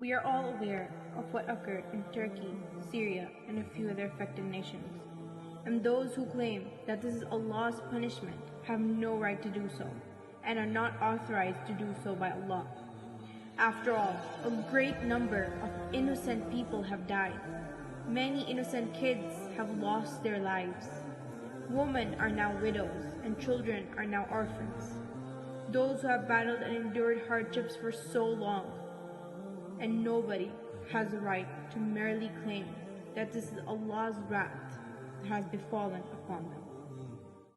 We are all aware of what occurred in Turkey, Syria, and a few other affected nations. And those who claim that this is Allah's punishment have no right to do so, and are not authorized to do so by Allah. After all, a great number of innocent people have died. Many innocent kids have lost their lives. Women are now widows, and children are now orphans. Those who have battled and endured hardships for so long, and nobody has the right to merely claim that this is Allah's wrath that has befallen upon them.